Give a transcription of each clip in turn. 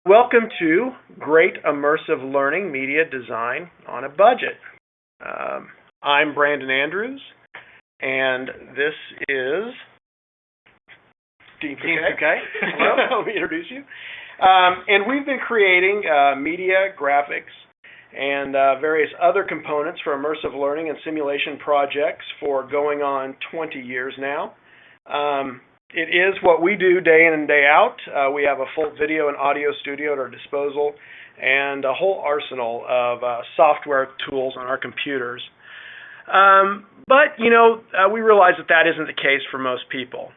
Welcome to Great Immersive Learning Media Design on a Budget. I'm Brandon Andrews, and this is Dean Fouquet. Hello, let me introduce you. And we've been creating media, graphics, and various other components for immersive learning and simulation projects for going on 20 years now. It is what we do day in and day out. We have a full video and audio studio at our disposal and a whole arsenal of software tools on our computers. But we realize that that isn't the case for most people.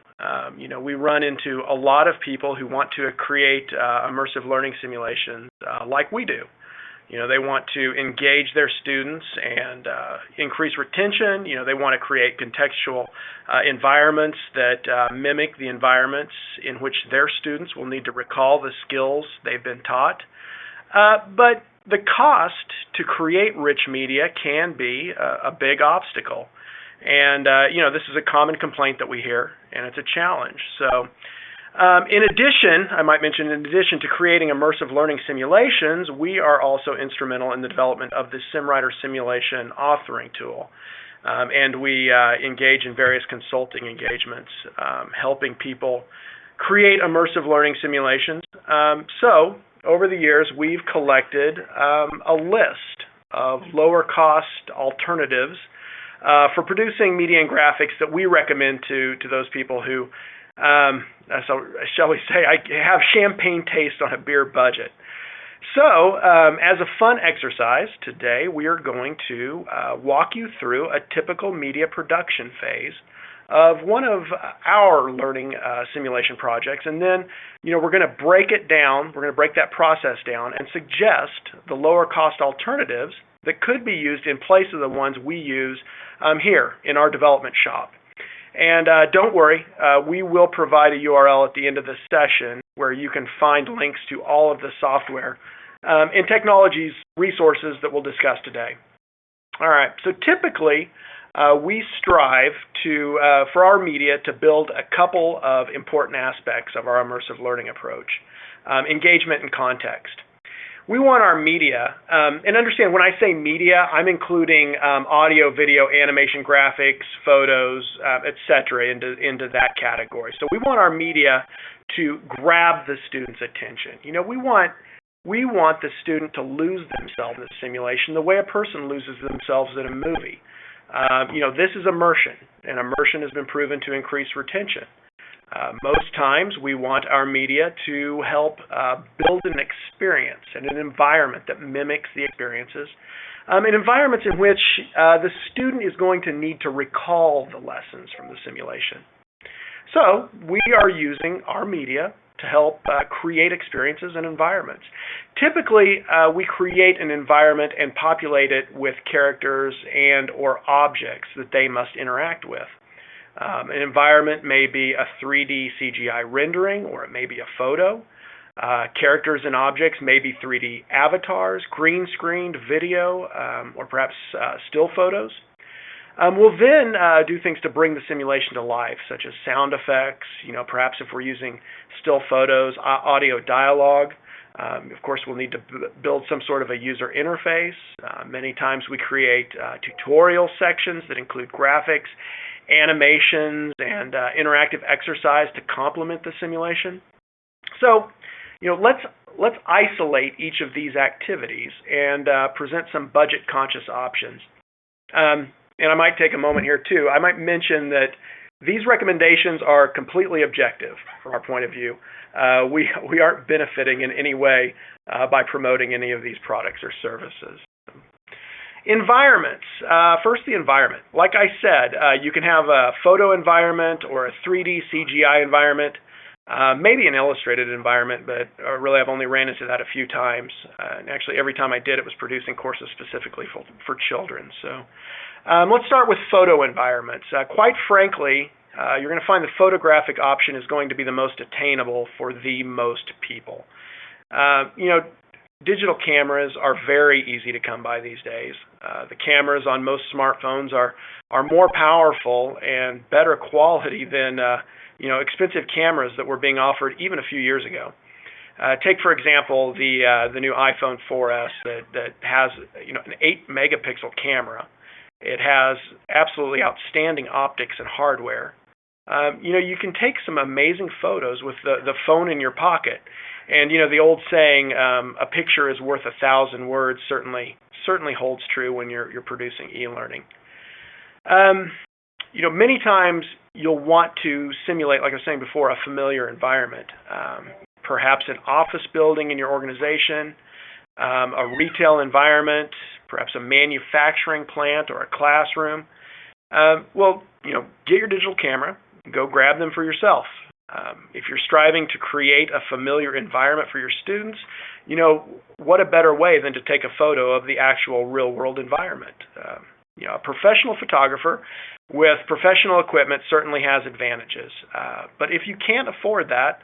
We run into a lot of people who want to create immersive learning simulations like we do. They want to engage their students and increase retention. They want to create contextual environments that mimic the environments in which their students will need to recall the skills they've been taught. But the cost to create rich media can be a big obstacle. And, this is a common complaint that we hear, and it's a challenge. So, in addition to creating immersive learning simulations, we are also instrumental in the development of the SimWriter simulation authoring tool. And we engage in various consulting engagements, helping people create immersive learning simulations. So, over the years, we've collected a list of lower-cost alternatives for producing media and graphics that we recommend to those people who so shall we say, I have champagne taste on a beer budget. So, as a fun exercise, today we are going to walk you through a typical media production phase of one of our learning simulation projects, and then, we're going to break it down, we're going to break that process down and suggest the lower cost alternatives that could be used in place of the ones we use here in our development shop. And don't worry, we will provide a URL at the end of the session where you can find links to all of the software and technologies resources that we'll discuss today. All right, so typically we strive for our media to build a couple of important aspects of our immersive learning approach, engagement and context. We want our media, and understand when I say media, I'm including audio, video, animation, graphics, photos, etc. into that category. So we want our media to grab the student's attention. We want the student to lose themselves in the simulation the way a person loses themselves in a movie. This is immersion, and immersion has been proven to increase retention. Most times we want our media to help build an experience and an environment that mimics the experiences, and environments in which the student is going to need to recall the lessons from the simulation. So we are using our media to help create experiences and environments. Typically, we create an environment and populate it with characters and or objects that they must interact with. An environment may be a 3D CGI rendering, or it may be a photo. Characters and objects may be 3D avatars, green-screened video, or perhaps still photos. We'll then do things to bring the simulation to life, such as sound effects, perhaps if we're using still photos, audio dialogue. Of course, we'll need to build some sort of a user interface. Many times we create tutorial sections that include graphics, animations, and interactive exercise to complement the simulation. So, let's isolate each of these activities and present some budget-conscious options. And I might take a moment here too. I might mention that these recommendations are completely objective from our point of view. We aren't benefiting in any way by promoting any of these products or services. Environments. First, the environment. Like I said, you can have a photo environment or a 3D CGI environment, maybe an illustrated environment, but really I've only ran into that a few times. And actually, every time I did, it was producing courses specifically for children. So let's start with photo environments. Quite frankly, you're going to find the photographic option is going to be the most attainable for the most people. Digital cameras are very easy to come by these days. The cameras on most smartphones are more powerful and better quality than expensive cameras that were being offered even a few years ago. Take for example the new iPhone 4S that has an 8 megapixel camera. It has absolutely outstanding optics and hardware. You can take some amazing photos with the phone in your pocket. And the old saying, a picture is worth 1,000 words, certainly holds true when you're producing e-learning. Many times you'll want to simulate, like I was saying before, a familiar environment. Perhaps an office building in your organization, a retail environment, perhaps a manufacturing plant or a classroom. Get your digital camera, go grab them for yourself. If you're striving to create a familiar environment for your students, what a better way than to take a photo of the actual real-world environment. A professional photographer with professional equipment certainly has advantages. But if you can't afford that,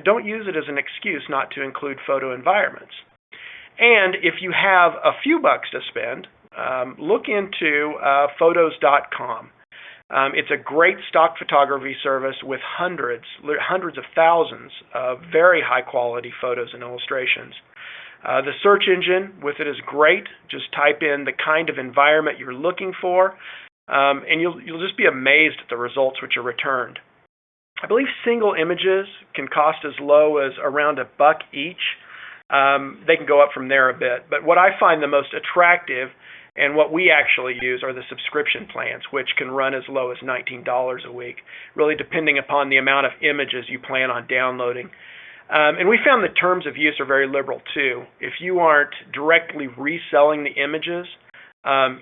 don't use it as an excuse not to include photo environments. And if you have a few bucks to spend, look into photos.com. It's a great stock photography service with hundreds of thousands of very high-quality photos and illustrations. The search engine with it is great. Just type in the kind of environment you're looking for, and you'll just be amazed at the results which are returned. I believe single images can cost as low as around $1 each. They can go up from there a bit, but what I find the most attractive and what we actually use are the subscription plans, which can run as low as $19 a week, really depending upon the amount of images you plan on downloading. And we found the terms of use are very liberal too. If you aren't directly reselling the images,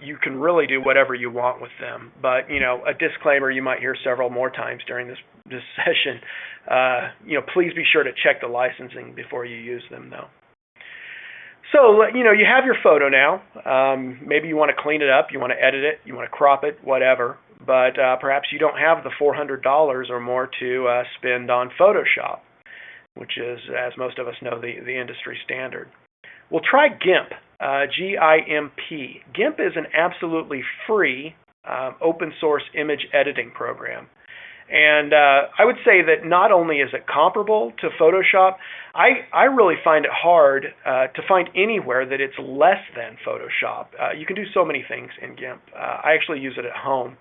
you can really do whatever you want with them. But a disclaimer you might hear several more times during this session. Please be sure to check the licensing before you use them, though. So, you have your photo now. Maybe you want to clean it up, you want to edit it, you want to crop it, whatever. But perhaps you don't have the $400 or more to spend on Photoshop, which is, as most of us know, the industry standard. Well, try GIMP, G-I-M-P. GIMP is an absolutely free open source image editing program. And I would say that not only is it comparable to Photoshop, I really find it hard to find anywhere that it's less than Photoshop. You can do so many things in GIMP. I actually use it at home.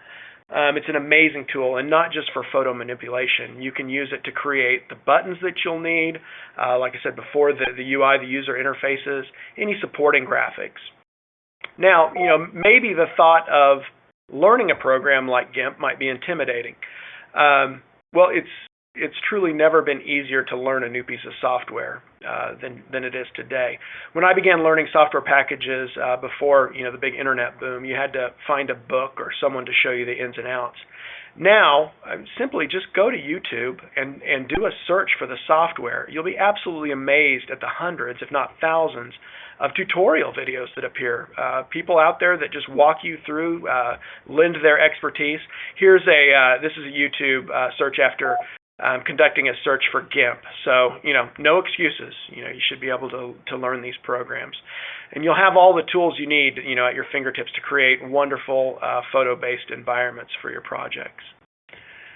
It's an amazing tool, and not just for photo manipulation. You can use it to create the buttons that you'll need, like I said before, the UI, the user interfaces, any supporting graphics. Now, maybe the thought of learning a program like GIMP might be intimidating. Well, it's truly never been easier to learn a new piece of software than it is today. When I began learning software packages before the big internet boom, you had to find a book or someone to show you the ins and outs. Now, simply just go to YouTube and do a search for the software. You'll be absolutely amazed at the hundreds, if not thousands, of tutorial videos that appear. People out there that just walk you through, lend their expertise. This is a YouTube search after conducting a search for GIMP. So, no excuses. You should be able to learn these programs. And you'll have all the tools you need, at your fingertips to create wonderful photo-based environments for your projects.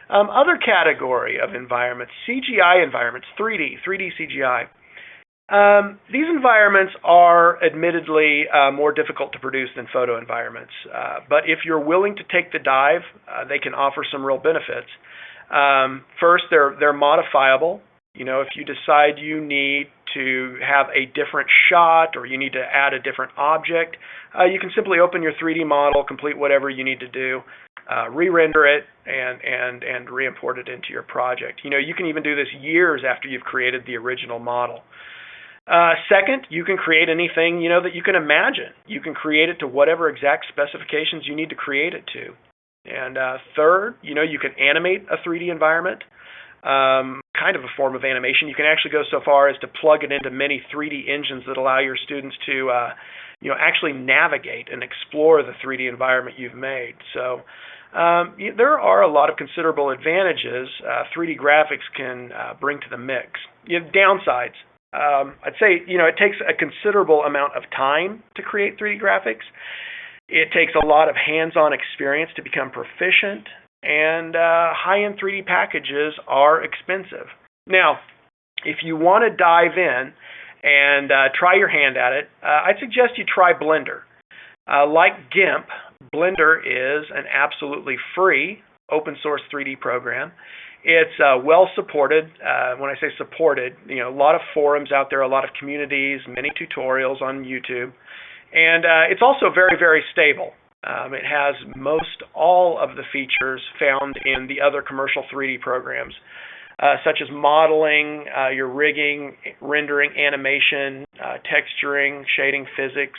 Other category of environments, CGI environments, 3D CGI. These environments are admittedly more difficult to produce than photo environments, but if you're willing to take the dive, they can offer some real benefits. First, they're modifiable. If you decide you need to have a different shot or you need to add a different object, you can simply open your 3D model, complete whatever you need to do, re-render it, and re-import it into your project. You can even do this years after you've created the original model. Second, you can create anything, that you can imagine. You can create it to whatever exact specifications you need to create it to. And third, you can animate a 3D environment, kind of a form of animation. You can actually go so far as to plug it into many 3D engines that allow your students to, actually navigate and explore the 3D environment you've made. So there are a lot of considerable advantages 3D graphics can bring to the mix. Downsides. I'd say, it takes a considerable amount of time to create 3D graphics. It takes a lot of hands-on experience to become proficient, and high-end 3D packages are expensive. Now, If you want to dive in and try your hand at it, I'd suggest you try Blender. Like GIMP, Blender is an absolutely free open source 3D program. It's well supported. When I say supported, a lot of forums out there, a lot of communities, many tutorials on YouTube, and it's also very, very stable. It has most all of the features found in the other commercial 3D programs, such as modeling, your rigging, rendering, animation, texturing, shading, physics.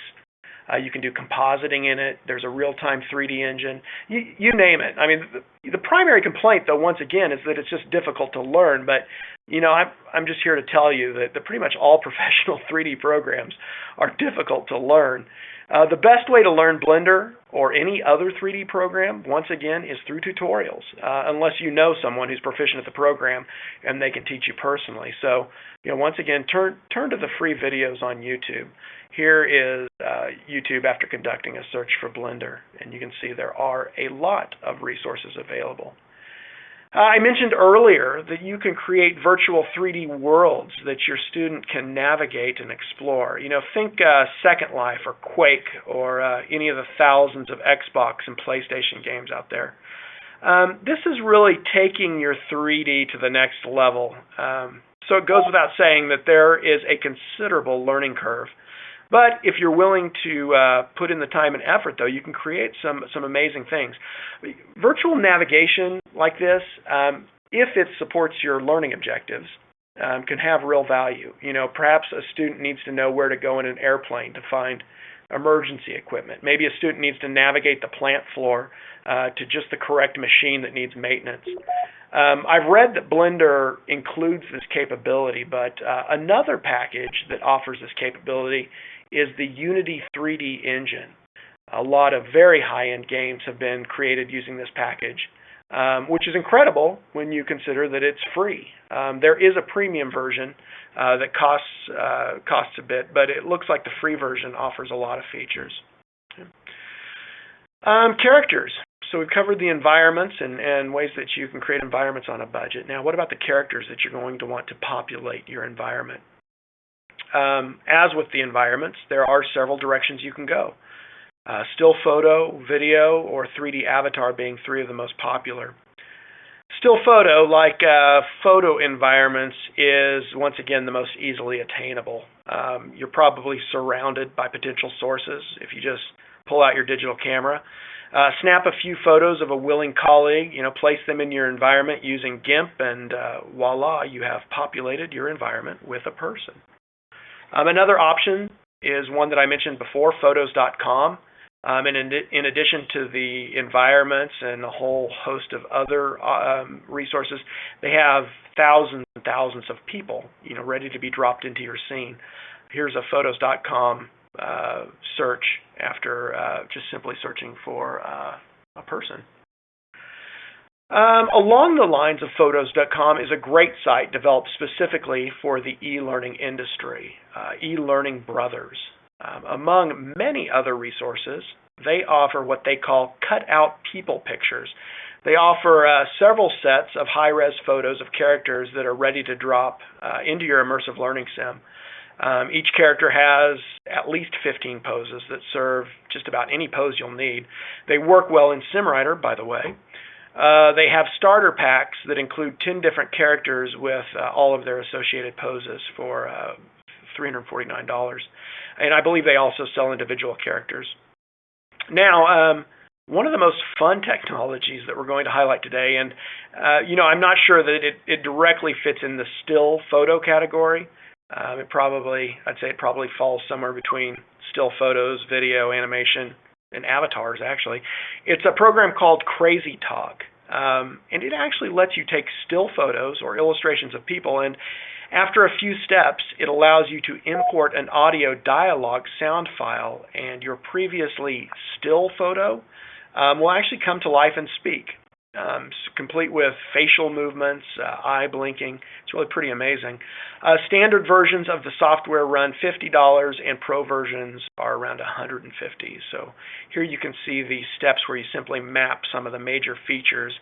You can do compositing in it. There's a real-time 3D engine. You name it. I mean, the primary complaint, though, once again, is that it's just difficult to learn. But I'm just here to tell you that pretty much all professional 3D programs are difficult to learn. The best way to learn Blender or any other 3D program, once again, is through tutorials, unless you know someone who's proficient at the program and they can teach you personally. So, once again, turn to the free videos on YouTube. Here is YouTube after conducting a search for Blender, and you can see there are a lot of resources available. I mentioned earlier that you can create virtual 3D worlds that your student can navigate and explore. Think Second Life or Quake or any of the thousands of Xbox and PlayStation games out there. This is really taking your 3D to the next level. So it goes without saying that there is a considerable learning curve. But if you're willing to put in the time and effort, though, you can create some amazing things. Virtual navigation like this, if it supports your learning objectives, can have real value. Perhaps a student needs to know where to go in an airplane to find emergency equipment. Maybe a student needs to navigate the plant floor to just the correct machine that needs maintenance. I've read that Blender includes this capability, but another package that offers this capability is the Unity 3D engine. A lot of very high-end games have been created using this package, which is incredible when you consider that it's free. There is a premium version that costs a bit, but it looks like the free version offers a lot of features. Characters. So we've covered the environments and ways that you can create environments on a budget. Now, what about the characters that you're going to want to populate your environment? As with the environments, there are several directions you can go. Still photo, video, or 3D avatar being three of the most popular. Still photo, like photo environments, is once again the most easily attainable. You're probably surrounded by potential sources if you just pull out your digital camera. Snap a few photos of a willing colleague, place them in your environment using GIMP, and voila, you have populated your environment with a person. Another option is one that I mentioned before, photos.com. And in addition to the environments and a whole host of other resources, they have thousands and thousands of people, ready to be dropped into your scene. Here's a photos.com search after just simply searching for a person. Along the lines of photos.com is a great site developed specifically for the e-learning industry, eLearning Brothers. Among many other resources, they offer what they call cut-out people pictures. They offer several sets of high-res photos of characters that are ready to drop into your immersive learning sim. Each character has at least 15 poses that serve just about any pose you'll need. They work well in SimWriter, by the way. They have starter packs that include 10 different characters with all of their associated poses for $349. And I believe they also sell individual characters. Now, one of the most fun technologies that we're going to highlight today, and I'm not sure that it directly fits in the still photo category. I'd say it probably falls somewhere between still photos, video, animation, and avatars, actually. It's a program called Crazy Talk, and it actually lets you take still photos or illustrations of people, and after a few steps, it allows you to import an audio dialogue sound file, and your previously still photo will actually come to life and speak, complete with facial movements, eye blinking. It's really pretty amazing. Standard versions of the software run $50, and pro versions are around $150. So here you can see the steps where you simply map some of the major features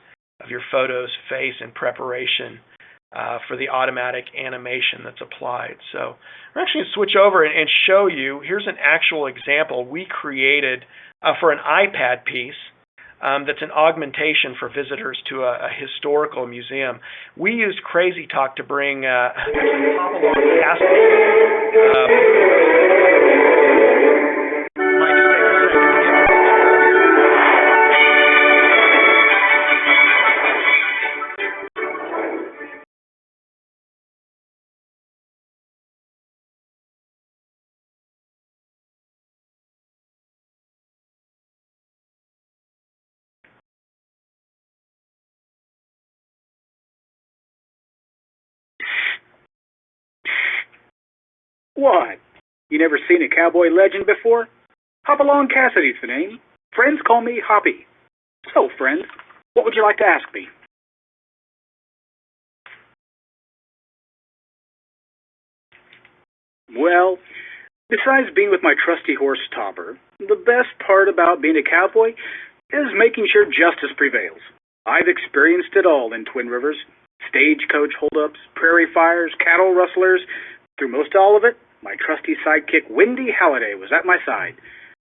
of your photo's face in preparation for the automatic animation that's applied. So I'm actually going to switch over and show you. Here's an actual example we created for an iPad piece that's an augmentation for visitors to a historical museum. We used Crazy Talk to bring pop-along casting. Might just take a second to get the What? You never seen a cowboy legend before? Hopalong Cassidy's the name. Friends call me Hoppy. So, friend, what would you like to ask me? Well, besides being with my trusty horse Topper, the best part about being a cowboy is making sure justice prevails. I've experienced it all in Twin Rivers. Stagecoach holdups, prairie fires, cattle rustlers. Through most all of it, my trusty sidekick Windy Halliday was at my side.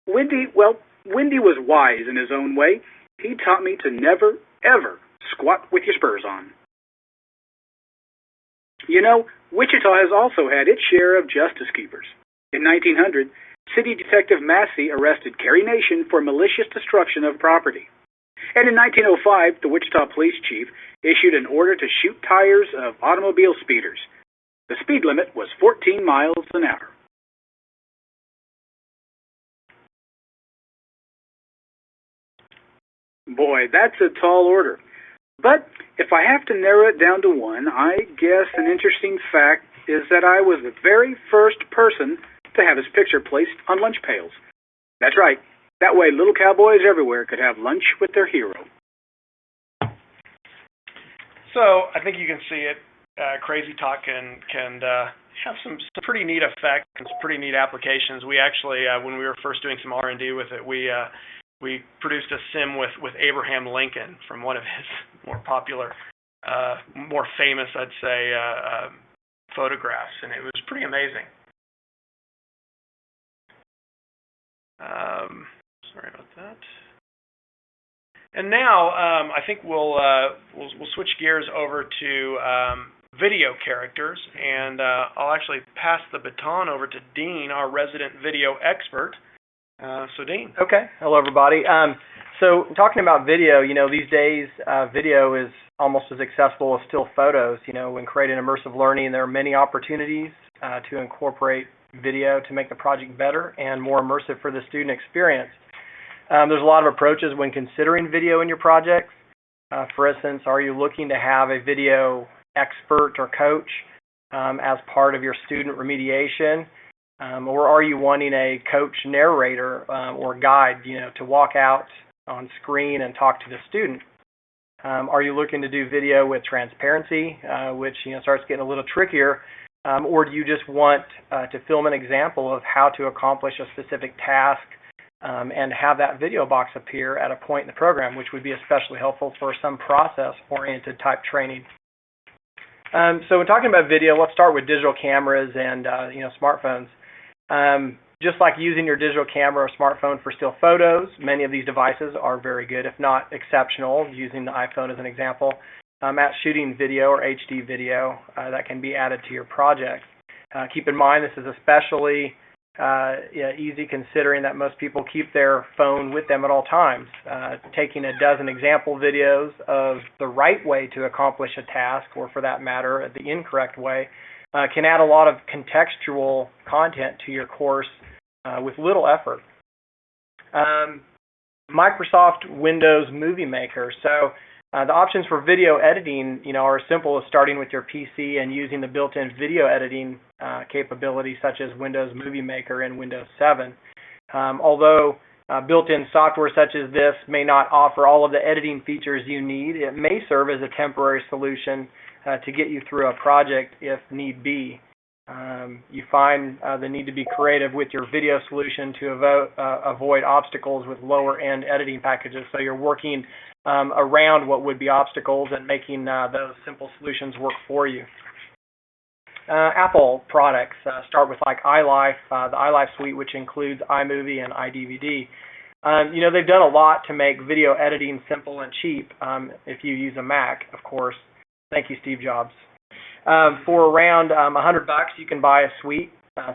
Windy was wise in his own way. He taught me to never, ever squat with your spurs on. You know, Wichita has also had its share of justice keepers. In 1900, City Detective Massey arrested Carrie Nation for malicious destruction of property. And in 1905, the Wichita police chief issued an order to shoot tires of automobile speeders. The speed limit was 14 miles an hour. Boy, that's a tall order. But if I have to narrow it down to one, I guess an interesting fact is that I was the very first person to have his picture placed on lunch pails. That's right. That way little cowboys everywhere could have lunch with their hero. So I think you can see it. Crazy Talk can have some pretty neat effects and some pretty neat applications. We actually, when we were first doing some R&D with it, we produced a sim with Abraham Lincoln from one of his more popular, more famous, I'd say, photographs, and it was pretty amazing. Sorry about that. And now I think we'll switch gears over to video characters, and I'll actually pass the baton over to Dean, our resident video expert. So Dean. Okay. Hello, everybody. So talking about video, these days video is almost as accessible as still photos. When creating immersive learning, there are many opportunities to incorporate video to make the project better and more immersive for the student experience. There's a lot of approaches when considering video in your projects. For instance, are you looking to have a video expert or coach as part of your student remediation? Or are you wanting a coach narrator or guide, to walk out on screen and talk to the student? Are you looking to do video with transparency, which starts getting a little trickier? Or do you just want to film an example of how to accomplish a specific task and have that video box appear at a point in the program, which would be especially helpful for some process-oriented type training? So when talking about video, let's start with digital cameras and smartphones. Just like using your digital camera or smartphone for still photos, many of these devices are very good, if not exceptional, using the iPhone as an example, at shooting video or HD video that can be added to your project. Keep in mind this is especially easy considering that most people keep their phone with them at all times. Taking a dozen example videos of the right way to accomplish a task, or for that matter, the incorrect way, can add a lot of contextual content to your course with little effort. Microsoft Windows Movie Maker. So the options for video editing, are as simple as starting with your PC and using the built-in video editing capabilities such as Windows Movie Maker and Windows 7. Although built-in software such as this may not offer all of the editing features you need, it may serve as a temporary solution to get you through a project if need be. You find the need to be creative with your video solution to avoid obstacles with lower-end editing packages. So you're working around what would be obstacles and making those simple solutions work for you. Apple products start with like iLife, the iLife suite, which includes iMovie and iDVD. They've done a lot to make video editing simple and cheap if you use a Mac, of course. Thank you, Steve Jobs. For around $100, you can buy a suite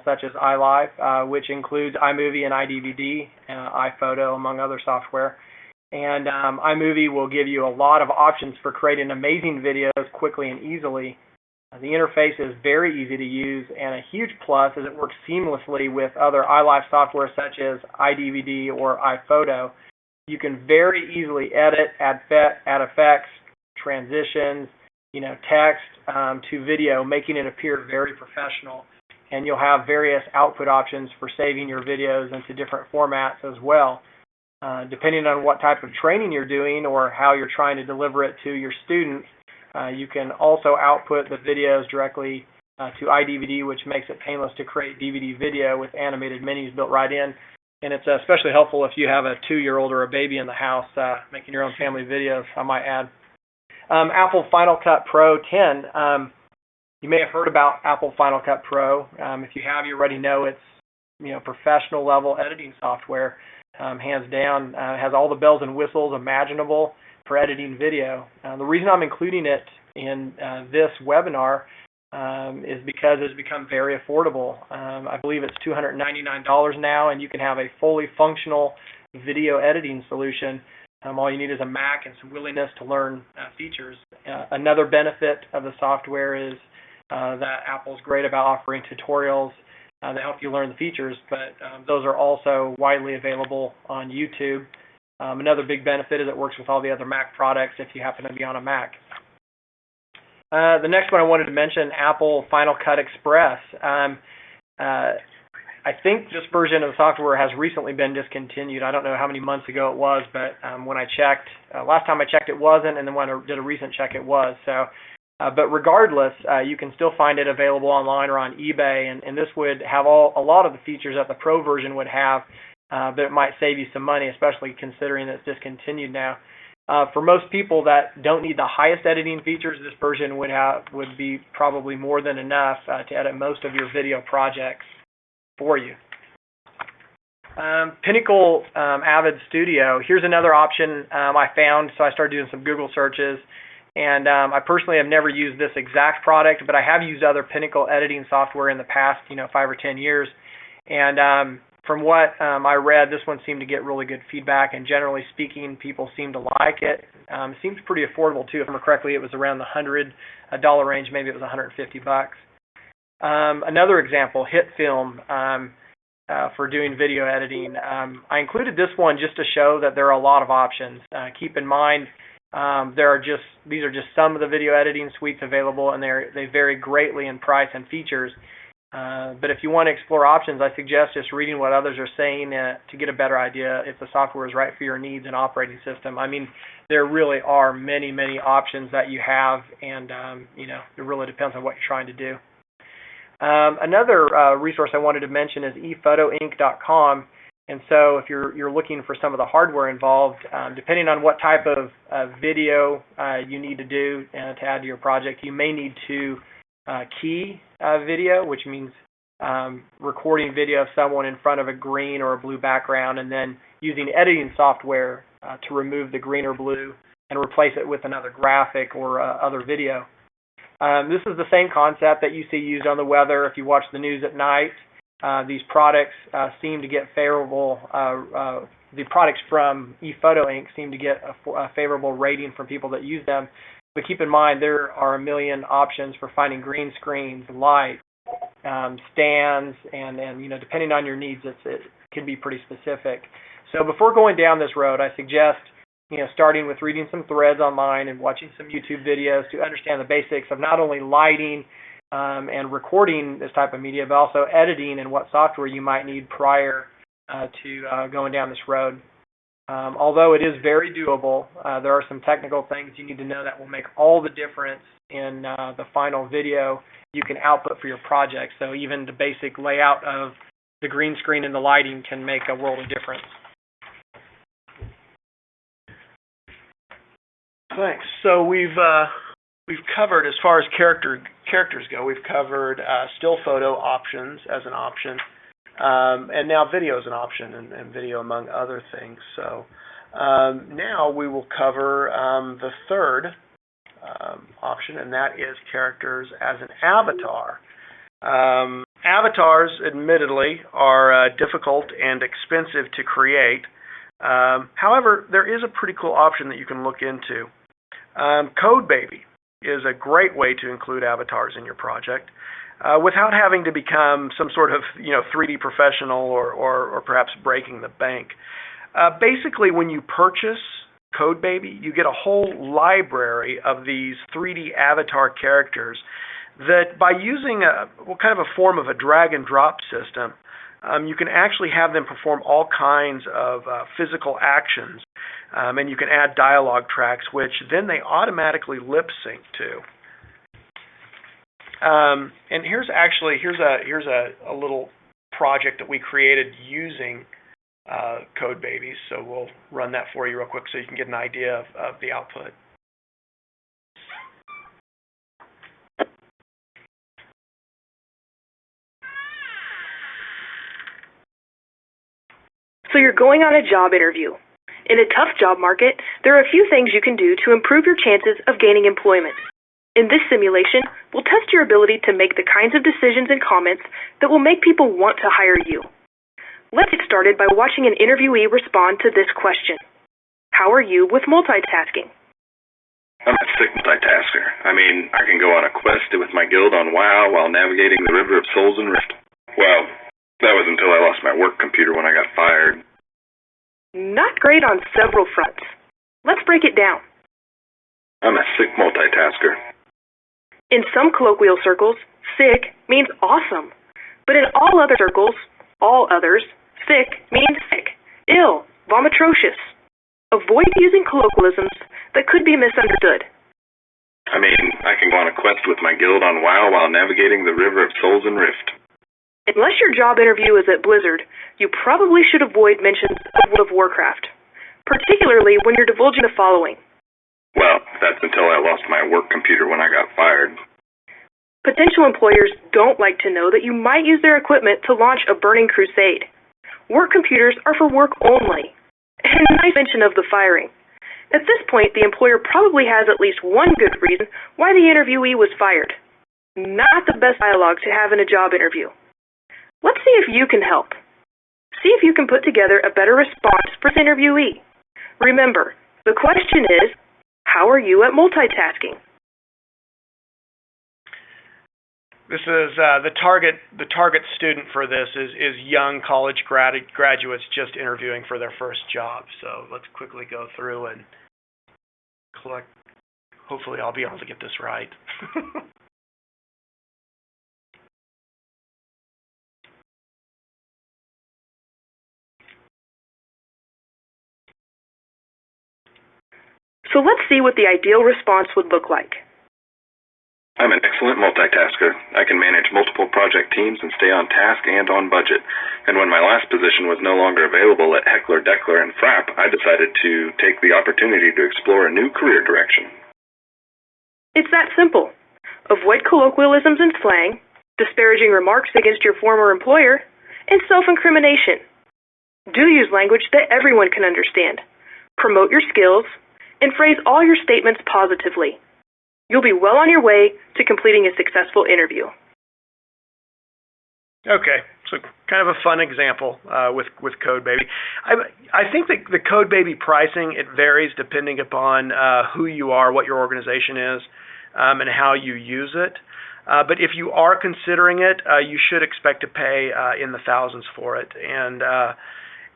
such as iLife, which includes iMovie and iDVD, iPhoto, among other software. And iMovie will give you a lot of options for creating amazing videos quickly and easily. The interface is very easy to use, and a huge plus is it works seamlessly with other iLife software such as iDVD or iPhoto. You can very easily edit, add effects, transitions, text to video, making it appear very professional. And you'll have various output options for saving your videos into different formats as well. Depending on what type of training you're doing or how you're trying to deliver it to your students, you can also output the videos directly to iDVD, which makes it painless to create DVD video with animated menus built right in. And it's especially helpful if you have a 2-year-old or a baby in the house making your own family videos, I might add. Apple Final Cut Pro 10. You may have heard about Apple Final Cut Pro. If you have, you already know it's professional level editing software, hands down. It has all the bells and whistles imaginable for editing video. The reason I'm including it in this webinar is because it's become very affordable. I believe it's $299 now, and you can have a fully functional video editing solution. All you need is a Mac and some willingness to learn features. Another benefit of the software is that Apple's great about offering tutorials that help you learn the features, but those are also widely available on YouTube. Another big benefit is it works with all the other Mac products if you happen to be on a Mac. The next one I wanted to mention, Apple Final Cut Express. I think this version of the software has recently been discontinued. I don't know how many months ago it was, but when I checked, last time I checked it wasn't, and then when I did a recent check it was. But regardless, you can still find it available online or on eBay, and this would have a lot of the features that the Pro version would have, but it might save you some money, especially considering that it's discontinued now. For most people that don't need the highest editing features, this version would be probably more than enough to edit most of your video projects for you. Pinnacle Avid Studio. Here's another option I found, so I started doing some Google searches, and I personally have never used this exact product, but I have used other Pinnacle editing software in the past, 5 or 10 years, and from what I read, this one seemed to get really good feedback, and generally speaking, people seem to like it. It seems pretty affordable too. If I remember correctly, it was around the $100 range, maybe it was $150. Another example, HitFilm, for doing video editing. I included this one just to show that there are a lot of options. Keep in mind, these are just some of the video editing suites available, and they vary greatly in price and features. But if you want to explore options, I suggest just reading what others are saying to get a better idea if the software is right for your needs and operating system. I mean, there really are many, many options that you have, and it really depends on what you're trying to do. Another resource I wanted to mention is ephotoinc.com, and so if you're looking for some of the hardware involved, depending on what type of video you need to do to add to your project, you may need to key video, which means recording video of someone in front of a green or a blue background, and then using editing software to remove the green or blue and replace it with another graphic or other video. This is the same concept that you see used on the weather. If you watch the news at night, these products seem to get favorable. The products from ePhoto Inc. seem to get a favorable rating from people that use them. But keep in mind, there are a million options for finding green screens, light, stands, and depending on your needs, it can be pretty specific. So before going down this road, I suggest starting with reading some threads online and watching some YouTube videos to understand the basics of not only lighting and recording this type of media, but also editing and what software you might need prior to going down this road. Although it is very doable, there are some technical things you need to know that will make all the difference in the final video you can output for your project. So even the basic layout of the green screen and the lighting can make a world of difference. Thanks. So we've covered, as far as characters go, we've covered still photo options as an option, and now video is an option, and video among other things. So now we will cover the third option, and that is characters as an avatar. Avatars, admittedly, are difficult and expensive to create. However, there is a pretty cool option that you can look into. CodeBaby is a great way to include avatars in your project without having to become some sort of 3D professional or perhaps breaking the bank. Basically, when you purchase CodeBaby, you get a whole library of these 3D avatar characters that, by using kind of a form of a drag and drop system, you can actually have them perform all kinds of physical actions, and you can add dialogue tracks, which then they automatically lip sync to. And here's a little project that we created using CodeBaby. So we'll run that for you real quick so you can get an idea of the output. So you're going on a job interview. In a tough job market, there are a few things you can do to improve your chances of gaining employment. In this simulation, we'll test your ability to make the kinds of decisions and comments that will make people want to hire you. Let's get started by watching an interviewee respond to this question. How are you with multitasking? I'm a sick multitasker. I can go on a quest with my guild on WoW while navigating the River of Souls and Rift. Well, that was until I lost my work computer when I got fired. Not great on several fronts. Let's break it down. I'm a sick multitasker. In some colloquial circles, sick means awesome. But in all other circles, all others, sick means sick, ill, vomitrocious. Avoid using colloquialisms that could be misunderstood. I can go on a quest with my guild on WoW while navigating the River of Souls and Rift. Unless your job interview is at Blizzard, you probably should avoid mentions of World of Warcraft, particularly when you're divulging the following. Well, that's until I lost my work computer when I got fired. Potential employers don't like to know that you might use their equipment to launch a burning crusade. Work computers are for work only. And a nice mention of the firing. At this point, the employer probably has at least one good reason why the interviewee was fired. Not the best dialogue to have in a job interview. Let's see if you can help. See if you can put together a better response for this interviewee. Remember, the question is, how are you at multitasking? This is the target student for this is young college graduates just interviewing for their first job. So let's quickly go through and collect. Hopefully I'll be able to get this right. So let's see what the ideal response would look like. I'm an excellent multitasker. I can manage multiple project teams and stay on task and on budget. And when my last position was no longer available at Heckler, Deckler, and Frapp, I decided to take the opportunity to explore a new career direction. It's that simple. Avoid colloquialisms and slang, disparaging remarks against your former employer, and self-incrimination. Do use language that everyone can understand. Promote your skills, and phrase all your statements positively. You'll be well on your way to completing a successful interview. Okay, so kind of a fun example with CodeBaby. I think that the CodeBaby pricing, it varies depending upon who you are, what your organization is, and how you use it. But if you are considering it, you should expect to pay in the thousands for it.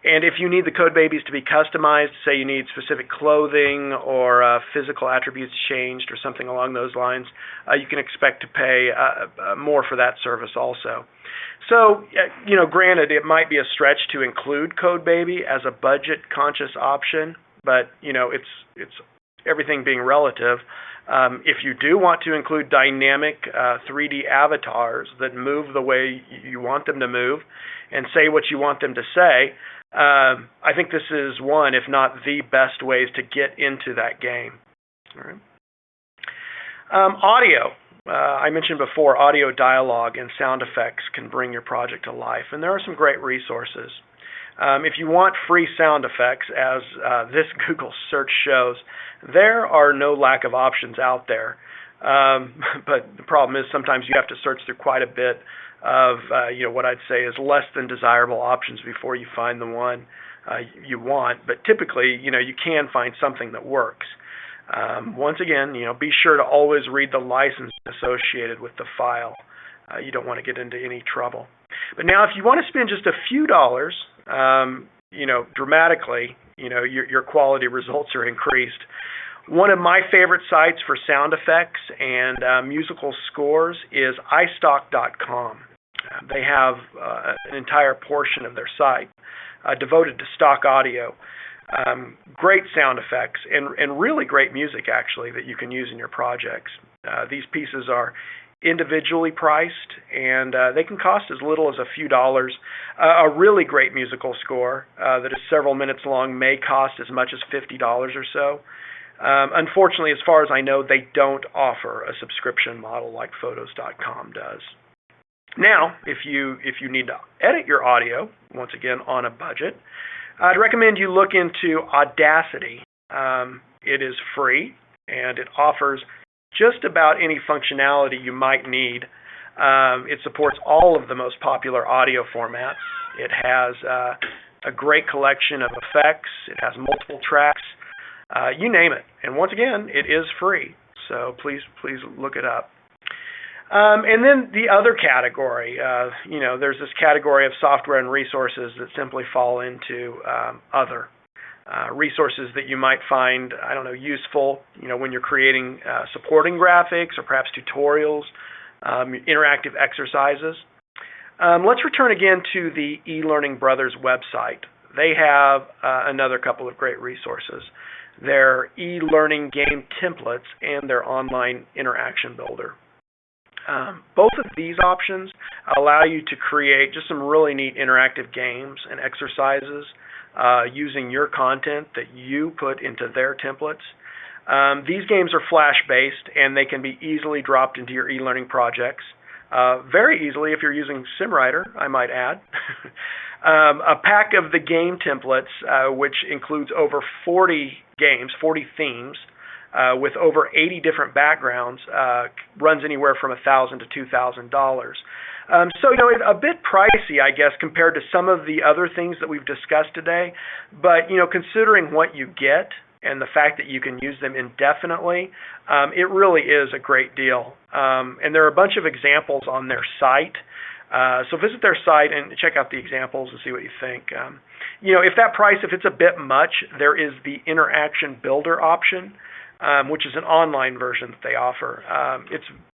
And if you need the CodeBabies to be customized, say you need specific clothing or physical attributes changed or something along those lines, you can expect to pay more for that service also. So, granted, it might be a stretch to include CodeBaby as a budget-conscious option, but it's everything being relative. If you do want to include dynamic 3D avatars that move the way you want them to move and say what you want them to say, I think this is one, if not the best ways to get into that game. All right. Audio. I mentioned before, audio dialogue and sound effects can bring your project to life, and there are some great resources. If you want free sound effects, as this Google search shows, there are no lack of options out there. But the problem is sometimes you have to search through quite a bit of what I'd say is less than desirable options before you find the one you want. But typically, you can find something that works. Once again, be sure to always read the license associated with the file. You don't want to get into any trouble. But now, if you want to spend just a few dollars, dramatically, your quality results are increased. One of my favorite sites for sound effects and musical scores is iStock.com. They have an entire portion of their site devoted to stock audio. Great sound effects and really great music, actually, that you can use in your projects. These pieces are individually priced, and they can cost as little as a few dollars. A really great musical score that is several minutes long may cost as much as $50 or so. Unfortunately, as far as I know, they don't offer a subscription model like Photos.com does. Now, if you need to edit your audio, once again on a budget, I'd recommend you look into Audacity. It is free, and it offers just about any functionality you might need. It supports all of the most popular audio formats. It has a great collection of effects. It has multiple tracks. You name it. And once again, it is free. So please look it up. And then the other category, there's this category of software and resources that simply fall into other. Resources that you might find, useful, when you're creating supporting graphics or perhaps tutorials, interactive exercises. Let's return again to the eLearning Brothers website. They have another couple of great resources. Their e-learning game templates and their online interaction builder. Both of these options allow you to create just some really neat interactive games and exercises using your content that you put into their templates. These games are Flash-based, and they can be easily dropped into your e-learning projects. Very easily if you're using SimWriter, I might add. A pack of the game templates, which includes over 40 games, 40 themes, with over 80 different backgrounds, runs anywhere from $1,000 to $2,000. So, a bit pricey, I guess, compared to some of the other things that we've discussed today. But, considering what you get and the fact that you can use them indefinitely, it really is a great deal. And there are a bunch of examples on their site. So visit their site and check out the examples and see what you think. If that price, if it's a bit much, there is the Interaction Builder option, which is an online version that they offer.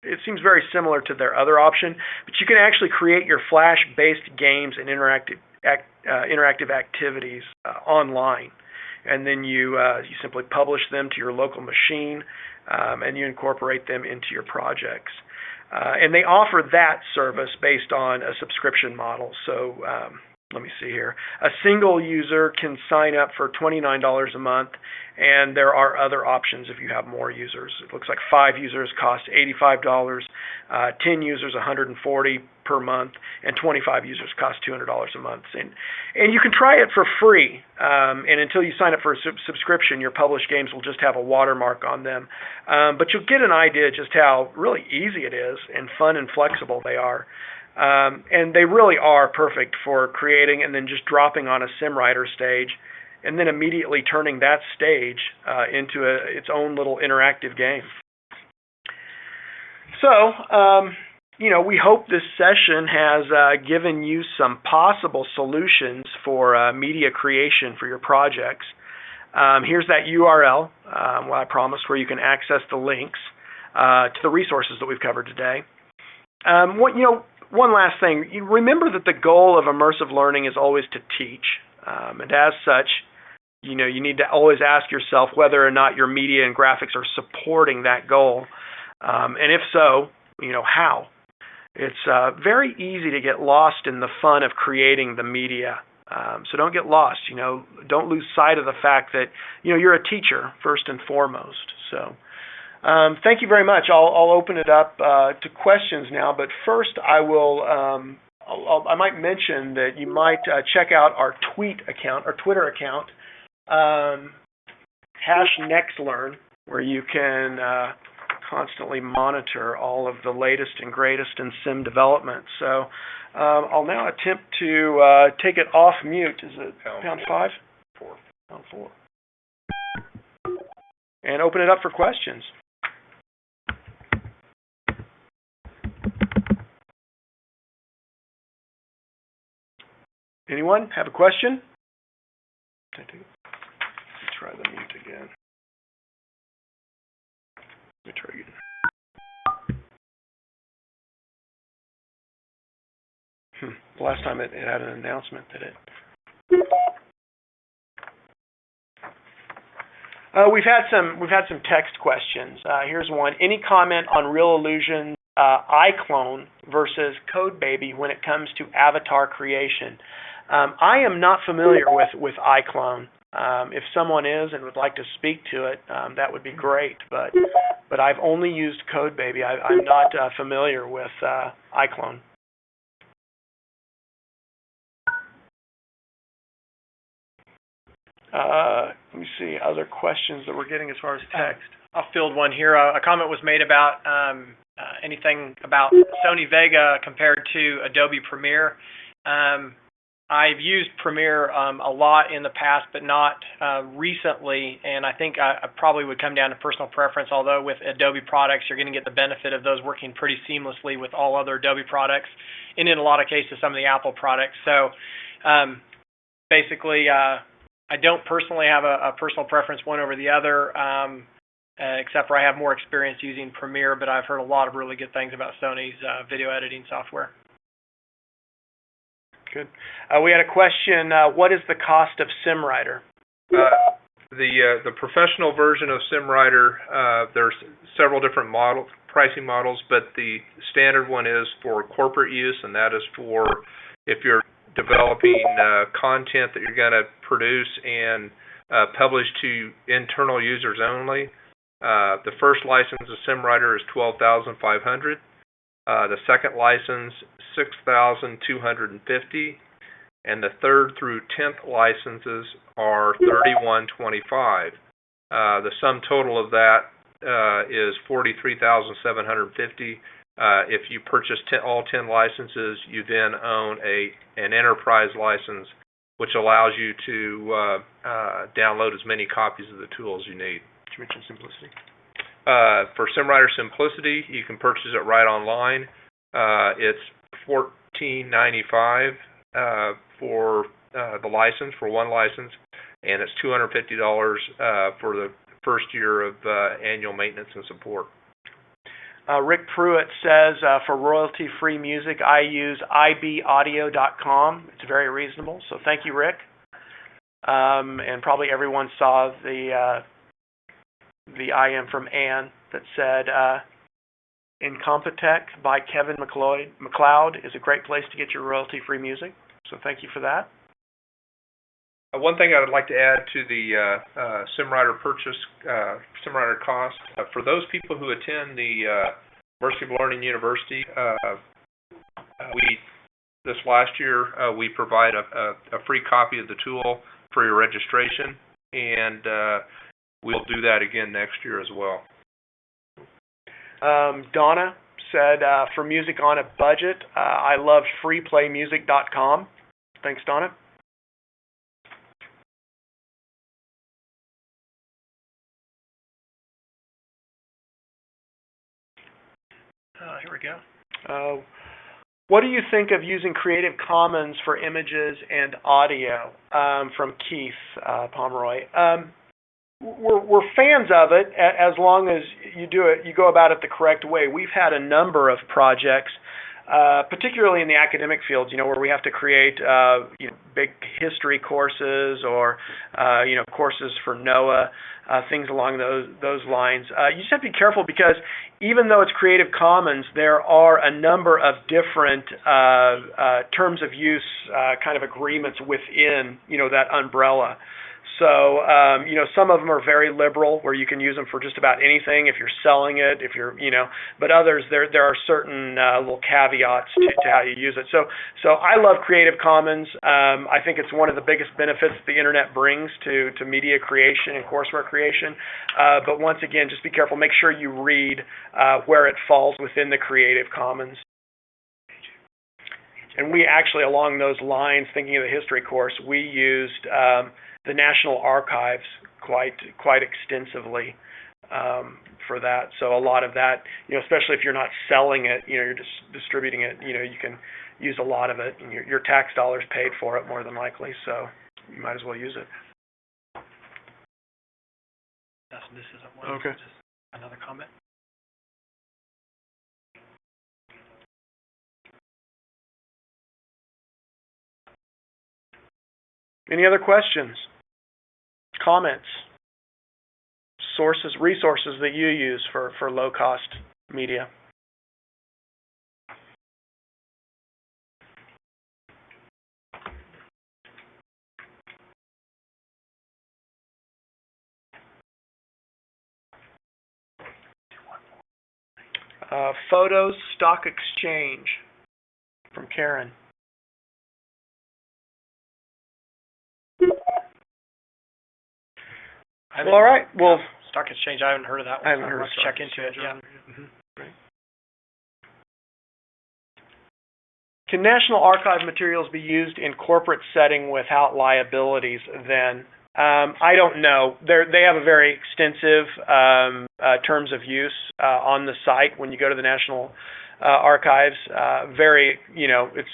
It seems very similar to their other option, but you can actually create your Flash-based games and interactive activities online, and then you simply publish them to your local machine, and you incorporate them into your projects. And they offer that service based on a subscription model. So let me see here. A single user can sign up for $29 a month, and there are other options if you have more users. It looks like 5 users cost $85, 10 users $140 per month, and 25 users cost $200 a month. And you can try it for free, and until you sign up for a subscription, your published games will just have a watermark on them. But you'll get an idea just how really easy it is and fun and flexible they are. And they really are perfect for creating and then just dropping on a SimWriter stage and then immediately turning that stage into its own little interactive game. So, we hope this session has given you some possible solutions for media creation for your projects. Here's that URL, what I promised, where you can access the links to the resources that we've covered today. One last thing. Remember that the goal of immersive learning is always to teach, and as such, you need to always ask yourself whether or not your media and graphics are supporting that goal. And if so, how? It's very easy to get lost in the fun of creating the media. So don't get lost. Don't lose sight of the fact that you're a teacher first and foremost. So thank you very much. I'll open it up to questions now. But first, I might mention that you might check out our Twitter account, #NextLearn, where you can constantly monitor all of the latest and greatest in sim development. So I'll now attempt to take it off mute. Is it pound 5? 4. Pound 4. And open it up for questions. Anyone have a question? Let's try the mute again. Let me try again. The last time it had an announcement that it. We've had some text questions. Here's one. Any comment on Real Illusion's iClone versus CodeBaby when it comes to avatar creation? I am not familiar with iClone. If someone is and would like to speak to it, that would be great. But I've only used CodeBaby. I'm not familiar with iClone. Let me see other questions that we're getting as far as text. I'll field one here. A comment was made about anything about Sony Vega compared to Adobe Premiere. I've used Premiere a lot in the past, but not recently, and I think I probably would come down to personal preference, although with Adobe products, you're going to get the benefit of those working pretty seamlessly with all other Adobe products, and in a lot of cases, some of the Apple products. So basically, I don't personally have a personal preference one over the other, except for I have more experience using Premiere, but I've heard a lot of really good things about Sony's video editing software. Good. We had a question. What is the cost of SimWriter? The professional version of SimWriter, there's several different pricing models, but the standard one is for corporate use, and that is for if you're developing content that you're going to produce and publish to internal users only. The first license of SimWriter is $12,500. The second license, $6,250, and the third through 10th licenses are $3,125. The sum total of that is $43,750. If you purchase all 10 licenses, you then own an enterprise license, which allows you to download as many copies of the tool as you need. Did you mention Simplicity? For SimWriter Simplicity, you can purchase it right online. It's $14.95 for the license, for one license, and it's $250 for the first year of annual maintenance and support. Rick Pruitt says, for royalty-free music, I use ibaudio.com. It's very reasonable, so thank you, Rick. And probably everyone saw the I am from Anne that said, Incompetech by Kevin MacLeod is a great place to get your royalty-free music, so thank you for that. One thing I would like to add to the SimWriter purchase, SimWriter cost, for those people who attend the Immersive Learning University, this last year we provide a free copy of the tool for your registration, and we'll do that again next year as well. Donna said, for music on a budget, I love freeplaymusic.com. Thanks, Donna. Here we go. What do you think of using Creative Commons for images and audio? From Keith Pomeroy. We're fans of it as long as you do it. You go about it the correct way. We've had a number of projects particularly in the academic fields, where we have to create, big history courses or, courses for NOAA, things along those lines. You just have to be careful because even though it's Creative Commons, there are a number of different terms of use kind of agreements within, that umbrella. So, some of them are very liberal, where you can use them for just about anything if you're selling it, but others, there are certain little caveats to how you use it. So I love Creative Commons. I think it's one of the biggest benefits the internet brings to media creation and courseware creation. But once again, just be careful. Make sure you read where it falls within the Creative Commons. And we actually, along those lines, thinking of the history course, we used the National Archives quite extensively for that. So a lot of that, especially if you're not selling it, you're just distributing it, you can use a lot of it, and your tax dollars paid for it more than likely, so you might as well use it. This isn't one. Okay. Just another comment. Any other questions? Comments? Resources that you use for low-cost media? Photos Stock Exchange from Karen. Well, all right. Well, Stock Exchange, I haven't heard of that one. I haven't heard of check into it. Yeah. Right. Can National Archive materials be used in corporate setting without liabilities then? I don't know. They have a very extensive terms of use on the site when you go to the National Archives. It's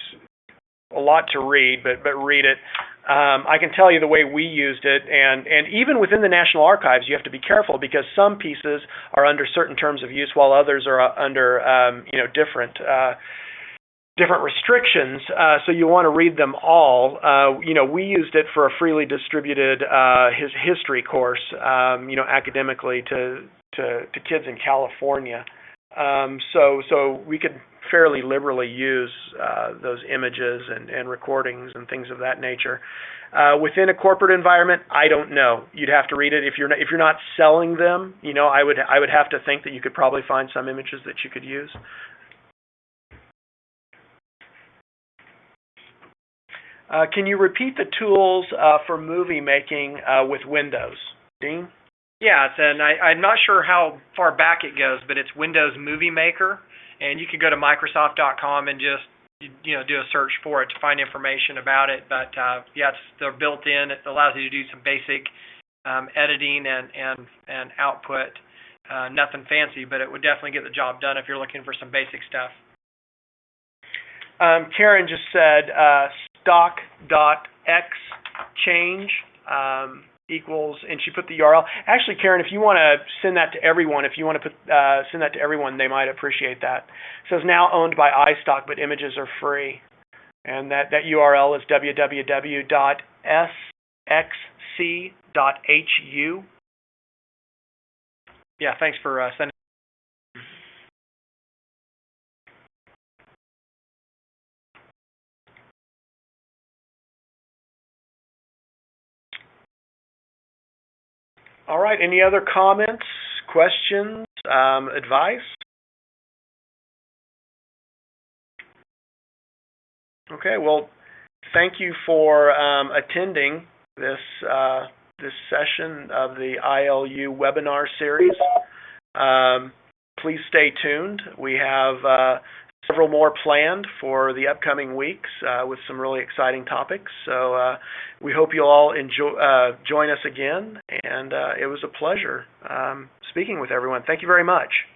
a lot to read, but read it. I can tell you the way we used it, and even within the National Archives, you have to be careful because some pieces are under certain terms of use while others are under, different restrictions. So you want to read them all. We used it for a freely distributed history course, academically to kids in California. So we could fairly liberally use those images and recordings and things of that nature. Within a corporate environment, I don't know. You'd have to read it. If you're not selling them, I would have to think that you could probably find some images that you could use. Can you repeat the tools for movie making with Windows, Dean? Yeah, and I'm not sure how far back it goes, but it's Windows Movie Maker, and you can go to Microsoft.com and just do a search for it to find information about it. But they're built in. It allows you to do some basic editing and output. Nothing fancy, but it would definitely get the job done if you're looking for some basic stuff. Karen just said stock.exchange equals, and she put the URL. Actually, Karen, if you want to send that to everyone, they might appreciate that. It says now owned by iStock, but images are free. And that URL is www.sxc.hu. Yeah, thanks for sending. All right, any other comments, questions, advice? Okay, well, thank you for attending this session of the ILU webinar series. Please stay tuned. We have several more planned for the upcoming weeks with some really exciting topics. So we hope you'll all join us again, and it was a pleasure speaking with everyone. Thank you very much.